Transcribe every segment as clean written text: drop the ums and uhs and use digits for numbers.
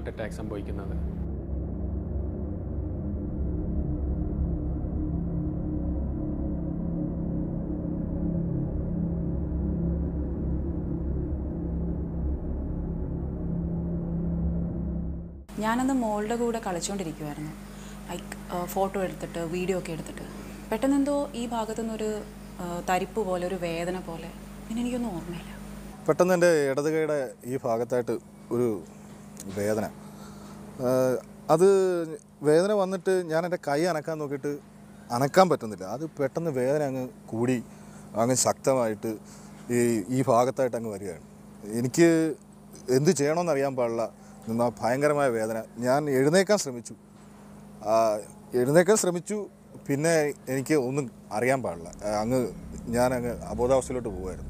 Heart attack സംഭവിക്കുന്നത്. ഞാനന്ന് മോളുടെ കൂടെ കളിച്ചുകൊണ്ടിരിക്കുമായിരുന്നു. ലൈക്ക് ഫോട്ടോ എടുത്തിട്ട് വീഡിയോ ഒക്കെ എടുത്തിട്ട് പെട്ടെന്ന് എന്തോ ഈ ഭാഗത്തുനിന്നൊരു തരിപ്പ് പോലെ ഒരു വേദന പോലെ, പിന്നെ എനിക്കൊന്നും ഓർമ്മയില്ല. പെട്ടെന്ന് എൻ്റെ ഇടത് കൈയുടെ ഈ ഭാഗത്തായിട്ട് ഒരു വേദന, അത് വേദന വന്നിട്ട് ഞാൻ എൻ്റെ കൈ അനക്കാൻ നോക്കിയിട്ട് അനക്കാൻ പറ്റുന്നില്ല. അത് പെട്ടെന്ന് വേദന അങ്ങ് കൂടി അങ്ങ് ശക്തമായിട്ട് ഈ ഭാഗത്തായിട്ട് അങ്ങ് വരികയാണ്. എനിക്ക് എന്ത് ചെയ്യണമെന്നറിയാൻ പാടില്ല. ഭയങ്കരമായ വേദന. ഞാൻ എഴുന്നേക്കാൻ ശ്രമിച്ചു. പിന്നെ എനിക്ക് ഒന്നും അറിയാൻ പാടില്ല. ഞാനങ്ങ് അബോധാവസ്ഥയിലോട്ട് പോകുമായിരുന്നു.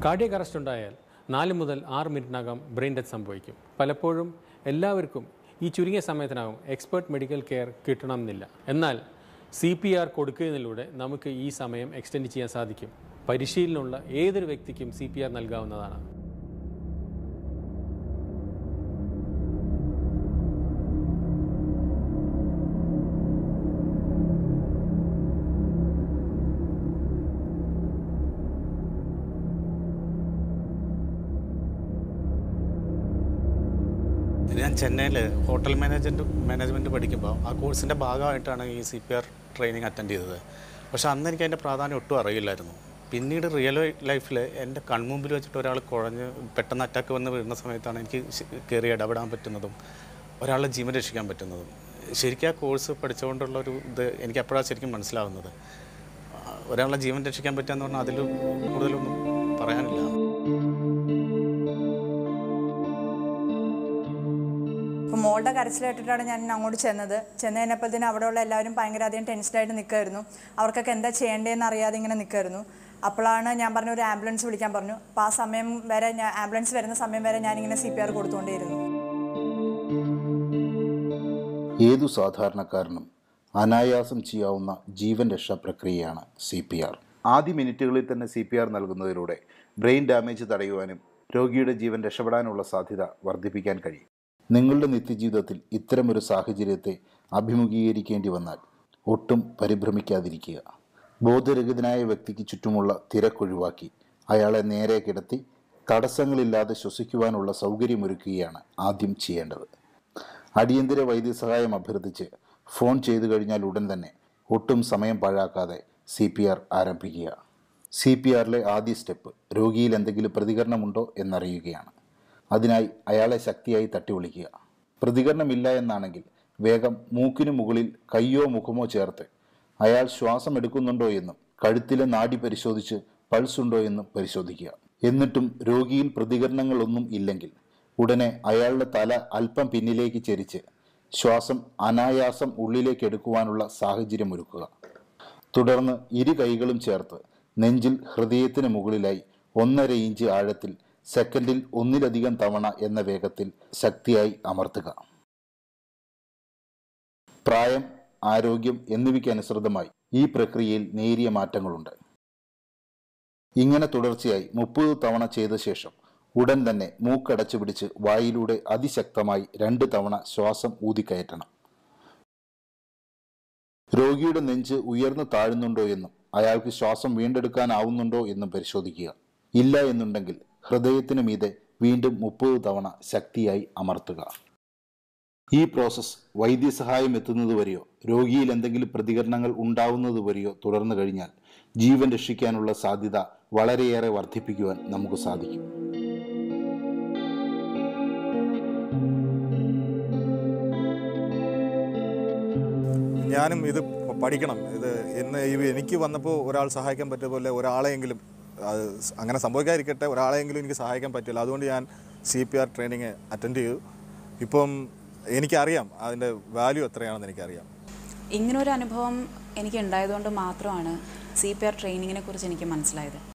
കാർഡിയക് അറസ്റ്റ് ഉണ്ടായാൽ 4 മുതൽ 6 മിനിറ്റിനകം ബ്രെയിൻ ഡെത്ത് സംഭവിക്കും. പലപ്പോഴും എല്ലാവർക്കും ഈ ചുരുങ്ങിയ സമയത്തിനകം എക്സ്പേർട്ട് മെഡിക്കൽ കെയർ കിട്ടണമെന്നില്ല. എന്നാൽ CPR കൊടുക്കുന്നതിലൂടെ നമുക്ക് ഈ സമയം എക്സ്റ്റെൻഡ് ചെയ്യാൻ സാധിക്കും. പരിശീലനമുള്ള ഏതൊരു വ്യക്തിക്കും CPR നൽകാവുന്നതാണ്. ഞാൻ ചെന്നൈയിൽ ഹോട്ടൽ മാനേജ്മെൻറ്റ് പഠിക്കുമ്പോൾ ആ കോഴ്സിൻ്റെ ഭാഗമായിട്ടാണ് ഈ CPR ട്രെയിനിങ് അറ്റൻഡ് ചെയ്തത്. പക്ഷേ അന്ന് എനിക്ക് അതിൻ്റെ പ്രാധാന്യം ഒട്ടും അറിയില്ലായിരുന്നു. പിന്നീട് റിയൽ ലൈഫിൽ എൻ്റെ കൺമുമ്പിൽ വെച്ചിട്ട് ഒരാൾ കുഴഞ്ഞ് പെട്ടെന്ന് അറ്റാക്ക് വന്ന് വീഴുന്ന സമയത്താണ് എനിക്ക് കയറി ഇടപെടാൻ പറ്റുന്നതും ഒരാളുടെ ജീവൻ രക്ഷിക്കാൻ പറ്റുന്നതും. ശരിക്കും ആ കോഴ്സ് പഠിച്ചുകൊണ്ടുള്ളൊരു ഇത് എനിക്ക് അപ്പോഴാണ് ശരിക്കും മനസ്സിലാവുന്നത്. ഒരാളുടെ ജീവൻ രക്ഷിക്കാൻ പറ്റുക എന്ന് പറഞ്ഞാൽ അതിൽ കൂടുതലൊന്നും പറയാനില്ല. അപ്പോൾ മോളുടെ കരച്ചിലായിട്ടിട്ടാണ് ഞാൻ അങ്ങോട്ട് ചെന്ന് കഴിഞ്ഞപ്പോഴത്തേനും അവിടെയുള്ള എല്ലാവരും ഭയങ്കര അധികം ടെൻഷനായിട്ട് നിൽക്കുമായിരുന്നു. അവർക്കൊക്കെ എന്താ ചെയ്യേണ്ടതെന്ന് അറിയാതെ ഇങ്ങനെ നിൽക്കുമായിരുന്നു. അപ്പോഴാണ് ഞാൻ പറഞ്ഞു ഒരു ആംബുലൻസ് വിളിക്കാൻ പറഞ്ഞു. അപ്പോൾ ആ സമയം വരെ ആംബുലൻസ് വരുന്ന സമയം വരെ ഞാനിങ്ങനെ CPR കൊടുത്തുകൊണ്ടേയിരുന്നു. ഏതു സാധാരണക്കാരനും അനായാസം ചെയ്യാവുന്ന ജീവൻ രക്ഷാ പ്രക്രിയയാണ് CPR. ആദ്യ മിനിറ്റുകളിൽ തന്നെ CPR നൽകുന്നതിലൂടെ ബ്രെയിൻ ഡാമേജ് തടയുവാനും രോഗിയുടെ ജീവൻ രക്ഷപ്പെടാനുള്ള സാധ്യത വർദ്ധിപ്പിക്കാൻ കഴിയും. നിങ്ങളുടെ നിത്യജീവിതത്തിൽ ഇത്തരമൊരു സാഹചര്യത്തെ അഭിമുഖീകരിക്കേണ്ടി വന്നാൽ ഒട്ടും പരിഭ്രമിക്കാതിരിക്കുക. ബോധരഹിതനായ വ്യക്തിക്ക് ചുറ്റുമുള്ള തിരക്കൊഴിവാക്കി അയാളെ നേരെ കിടത്തി തടസ്സങ്ങളില്ലാതെ ശ്വസിക്കുവാനുള്ള സൗകര്യമൊരുക്കുകയാണ് ആദ്യം ചെയ്യേണ്ടത്. അടിയന്തര വൈദ്യസഹായം അഭ്യർത്ഥിച്ച് ഫോൺ ചെയ്തു കഴിഞ്ഞാൽ ഉടൻ തന്നെ ഒട്ടും സമയം പാഴാക്കാതെ CPR ആരംഭിക്കുക. CPRലെ ആദ്യ സ്റ്റെപ്പ് രോഗിയിൽ എന്തെങ്കിലും പ്രതികരണമുണ്ടോ എന്നറിയുകയാണ്. അതിനായി അയാളെ ശക്തിയായി തട്ടി വിളിക്കുക. പ്രതികരണമില്ല എന്നാണെങ്കിൽ വേഗം മൂക്കിന് മുകളിൽ കയ്യോ മുഖമോ ചേർത്ത് അയാൾ ശ്വാസം എടുക്കുന്നുണ്ടോ എന്നും കഴുത്തിലെ നാഡി പരിശോധിച്ച് പൾസ് ഉണ്ടോ എന്നും പരിശോധിക്കുക. എന്നിട്ടും രോഗിയിൽ പ്രതികരണങ്ങളൊന്നും ഇല്ലെങ്കിൽ ഉടനെ അയാളുടെ തല അല്പം പിന്നിലേക്ക് ചെരിച്ച് ശ്വാസം അനായാസം ഉള്ളിലേക്ക് എടുക്കുവാനുള്ള സാഹചര്യം ഒരുക്കുക. തുടർന്ന് ഇരു കൈകളും ചേർത്ത് നെഞ്ചിൽ ഹൃദയത്തിന് മുകളിലായി 1.5 ഇഞ്ച് ആഴത്തിൽ സെക്കൻഡിൽ 1-ലധികം തവണ എന്ന വേഗത്തിൽ ശക്തിയായി അമർത്തുക. പ്രായം, ആരോഗ്യം എന്നിവയ്ക്ക് അനുസൃതമായി ഈ പ്രക്രിയയിൽ നേരിയ മാറ്റങ്ങളുണ്ട്. ഇങ്ങനെ തുടർച്ചയായി 30 തവണ ചെയ്ത ശേഷം ഉടൻ തന്നെ മൂക്കടച്ചു പിടിച്ച് വായിലൂടെ അതിശക്തമായി 2 തവണ ശ്വാസം ഊതിക്കയറ്റണം. രോഗിയുടെ നെഞ്ച് ഉയർന്നു താഴുന്നുണ്ടോ എന്നും അയാൾക്ക് ശ്വാസം വീണ്ടെടുക്കാനാവുന്നുണ്ടോ എന്നും പരിശോധിക്കുക. ഇല്ല എന്നുണ്ടെങ്കിൽ ഹൃദയത്തിന് മീതെ വീണ്ടും 30 തവണ ശക്തിയായി അമർത്തുക. ഈ പ്രോസസ്സ് വൈദ്യസഹായം എത്തുന്നതുവരെയോ രോഗിയിൽ എന്തെങ്കിലും പ്രതികരണങ്ങൾ ഉണ്ടാവുന്നതുവരെയോ തുടർന്നു കഴിഞ്ഞാൽ ജീവൻ രക്ഷിക്കാനുള്ള സാധ്യത വളരെയേറെ വർദ്ധിപ്പിക്കുവാൻ നമുക്ക് സാധിക്കും. ഞാനും ഇത് പഠിക്കണം. എനിക്ക് വന്നപ്പോൾ ഒരാൾ സഹായിക്കാൻ പറ്റിയ പോലെ ഒരാളെയെങ്കിലും, അങ്ങനെ സംഭവിക്കാതിരിക്കട്ടെ, ഒരാളെയെങ്കിലും എനിക്ക് സഹായിക്കാൻ പറ്റില്ല. അതുകൊണ്ട് ഞാൻ CPR ട്രെയിനിങ് അറ്റൻഡ് ചെയ്തു. ഇപ്പം എനിക്കറിയാം അതിൻ്റെ വാല്യൂ എത്രയാണെന്ന് എനിക്കറിയാം. ഇങ്ങനൊരു അനുഭവം എനിക്ക് ഉണ്ടായതുകൊണ്ട് മാത്രമാണ് CPR ട്രെയിനിങ്ങിനെ കുറിച്ച് എനിക്ക് മനസ്സിലായത്.